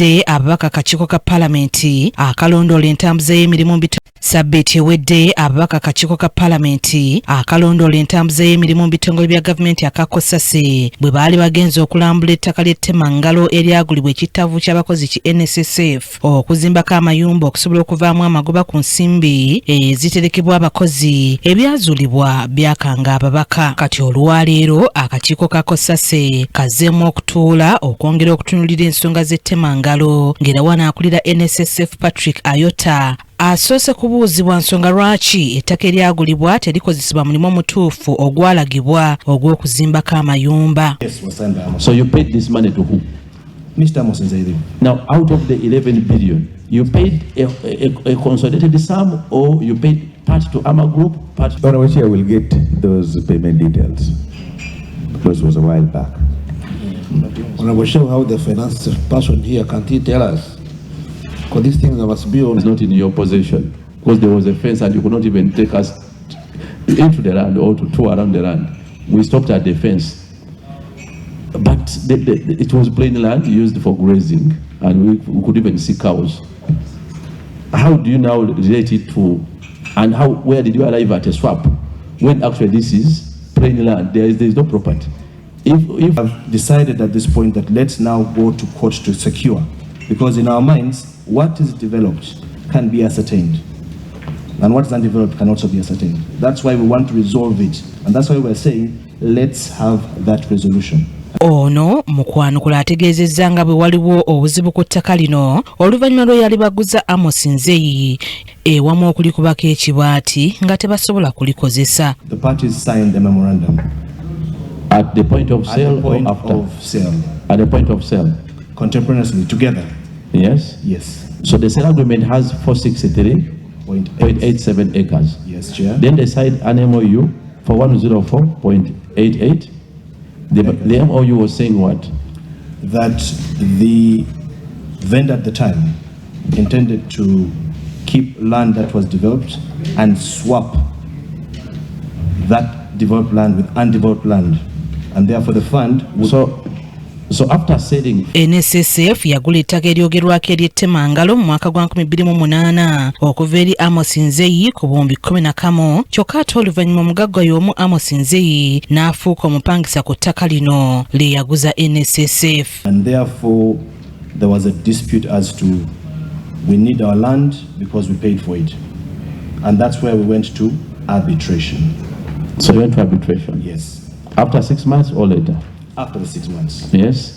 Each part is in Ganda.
ewedde ababaka akakiiko ka palamenti akalondoola entambuza y'emirimu Sabbiiti ewedde ababaka akakiiko ka palamenti akalondoola entambuza y'emirimu mu bitongole bya gavumenti aka Kosase bwe baali bagenze okulambula ettaka ly'ettemangalo eryagulibwa ekittavvu ky'abakozi ki NSSF okuzimbako amayumba okusobola okuvaamu amagoba ku nsimbi eziterekebwa abakozi ebyazuulibwa byakanga ababaka. Kati olwaleero akakiiko ka Kosase kazzeemu okutuula okwongera okutunuulira ensonga z'ettemangalo ng'era wanaakulira NSSF Patrick Ayota asoose kubuuzibwa nsonga lwaki ettaka eryagulibwa terikozesebwa mulimu omutuufu ogwalagibwa ogw'okuzimbako amayumba. So you paid this money to who? Mr. Amos Nzeyi. Now out of the 11 billion, you paid a consolidated sum or you paid part to AMA Group, part to... On which I will get those payment details because it was a while back. Honorable Show, how the finance person here can he tell us? Because these things must be on. It's not in your possession because there was a fence and you could not even take us into the land or to tour around the land. We stopped at the fence. But it was plain land used for grazing and we could even see cows. How do you now relate it to, and where did you arrive at a swap when actually this is plain land? There is no property. If I've decided at this point that let's now go to court to secure, because in our minds what is developed can be ascertained and what is undeveloped can also be ascertained. That's why we want to resolve it, and that's why we're saying let's have that resolution. Ono mukwanukula ategeezezza nga bwe waliwo obuzibu ku ttaka lino oluvannyuma lwe yali baguza Amos Nzeyi ewamu okulikubako ekibaati nga tebasobola kulikozesa. The parties signed the memorandum. At the point of sale or after? Of sale. At the point of sale. Contemporaneously, together. Yes? Yes. So the sale agreement has 463.87 acres. Yes, Chair. Then they signed an MOU for 104.88. The MOU was saying what? That the vendor at the time intended to keep land that was developed and swap that developed land with undeveloped land, and therefore the fund would... So after selling, NSSF yagula ettaka eryogerwako ery'ettemangalo mu mwaka gwa 2008 okuva eri Amos Nzeyi ku buwumbi 11 kyokka ate oluvannyuma omugagga y'omu Amos Nzeyi n'afuuka omupangisa ku ttaka lino lye yaguza NSSF. And therefore there was a dispute as to we need our land because we paid for it, and that's where we went to arbitration. So you went to arbitration? Yes. After 6 months or later? After the 6 months. Yes.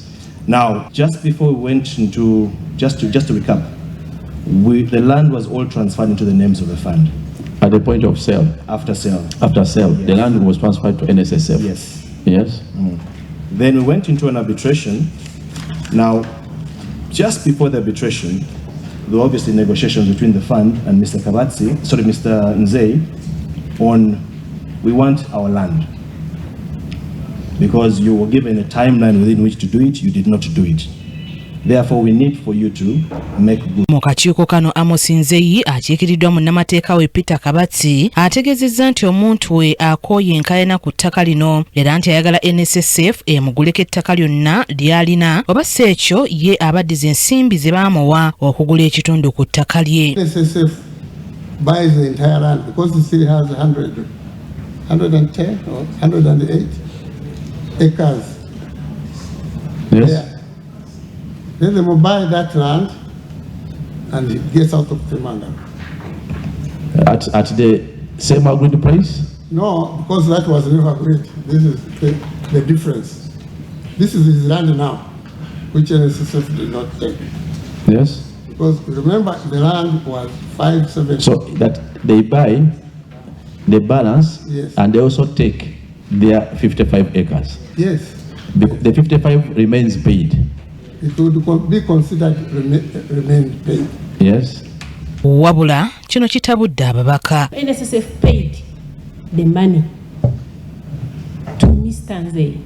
Now, just before we went into, just to recap, the land was all transferred into the names of the fund. At the point of sale? After sale. After sale, yes. The land was transferred to NSSF? Yes. Yes. Then we went into an arbitration. Now, just before the arbitration, there were obviously negotiations between the fund and Mr. Nzeyi on, we want our land. Because you were given a timeline within which to do it, you did not do it. Therefore, we need for you to make good. Mu kakiiko kano Amos Nzeyi akiikiriddwa munnamateeka we Peter Kabatsi ategeezezza nti omuntu we akooye enkaayana ku ttaka lino era nti ayagala NSSF emuguleko ettaka lyonna ly'alina oba si ekyo ye abaddiza ensimbi ze baamuwa okugula ekitundu ku ttaka lye. NSSF buys the entire land because it still has 110 or 108 acres. Yes. Yeah. Then they will buy that land and it gets out of ttemangalo. At the same agreed price? No, because that was never agreed. This is the difference. This is his land now, which NSSF did not take. Yes. Because remember, the land was 570. So that they buy the balance, yes, and they also take their 55 acres. Yes. The 55 remains paid. It would be considered remain paid. Yes. Wabula kino kitabudde ababaka. NSSF paid the money to Mr. Nzeyi,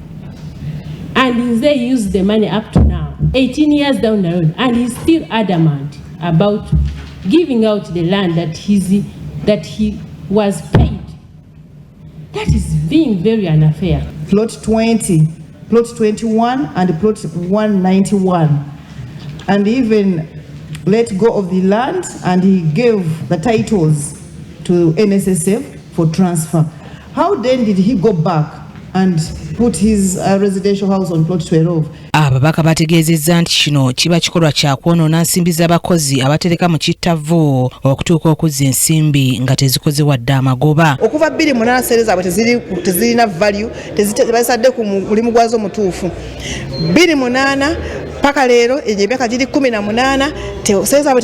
and Nzeyi used the money up to now, 18 years down the road, and he's still adamant about giving out the land that he was paid. That is being very unfair. Plot 20, plot 21, and plot 191 and even let go of the land, and he gave the titles to NSSF for transfer. How then did he go back and put his residential house on plot 12? Ababaka bategeezezza nti kino kiba kikolwa kya kwonoona nsimbi z'abakozi abatereka mu kittavvu okutuuka okuzza ensimbi nga tezikoze wadde amagoba. Okuva 2008 sente zaabwe tezirina value, tebazisadde ku mulimu gwazo mutuufu. 2008 paka leero emyaka giri 18 sente zaabwe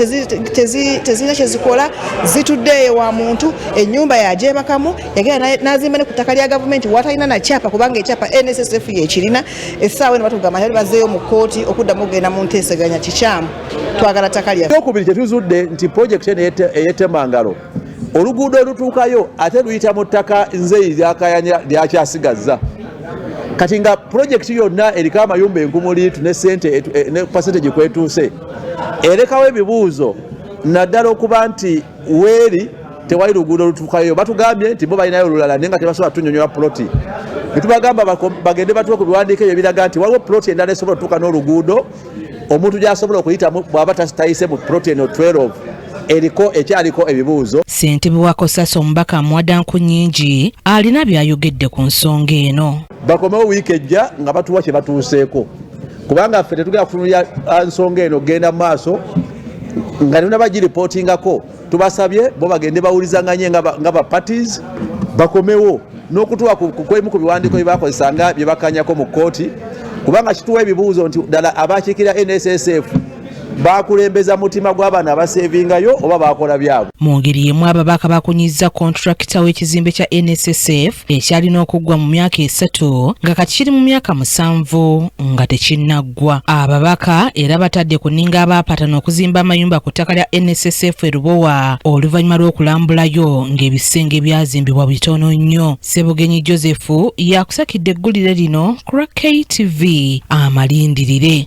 tezirina kyezikola, zituddeeyo wa muntu, ennyumba yagyebakamu, yagenda n'azimba ne ku ttaka lya gavumenti watalina na kyapa kubanga ekyapa NSSF yekirina. Essaawa eno batugamba bazeeyo mu kooti okuddamu okugenda mu nteeseganya kikyamu. Twagala ttaka lyaffe. Okubiri kyetuzudde nti pulojekiti eno ey'ettemangalo oluguudo olutuukayo ate luyita mu ttaka Nzeyi lyakyasigaza. Kati nga pulojekiti yonna eriko amayumba enkumuli ne ssente ne percentage kwetuuse erekawo ebibuuzo naddala okuba nti weeri tewali luguudo olutuukayo. Batugambye nti bo balinayo olulala naye nga tebasobola tunyonyola puloti. Netubagamba bagende batuwe ku biwandiiko ebyo biraga nti waliwo puloti endala esobola okutuuka n'oluguudo omuntu gy'asobola okuyitamu bw'aba tayise mu puloti eno 12 ekyaliko ebibuuzo. Ssentebe wa Kosasa omubaka Mwadanku Nnyingi alina by'ayogedde ku nsonga eno. Bakomewo wiiki ejja nga batuwa kye batuuseeko kubanga ffe tetugenda kufunulya nsonga eno genda mu maaso nga ne bagiripootingako. Tubasabye bo bagende bawulizanganye nga ba parties bakomewo n'okutuwa kwemu ku biwandiiko bye bakozesa nga bye bakanyako mu kkooti kubanga kituwa ebibuuzo nti ddala abakiikirira NSSF bakulembeza mutima gw'abaana abasevingayo oba bakola byabwe. Mu ngeri yemu ababaka bakunyizza kontrakita w'ekizimbe kya NSSF ekyalina okuggwa mu myaka 3 nga kati kiri mu myaka 7 nga tekinnaggwa. Ababaka era batadde ku nninga abaapatana okuzimba amayumba ku ttaka lya NSSF Erubowa oluvannyuma lw'okulambulayo ng'ebisenge byazimbibwa bitono nnyo. Ssebugenyi Joseph yakusakidde eggulire lino ku KTV Amalindirire.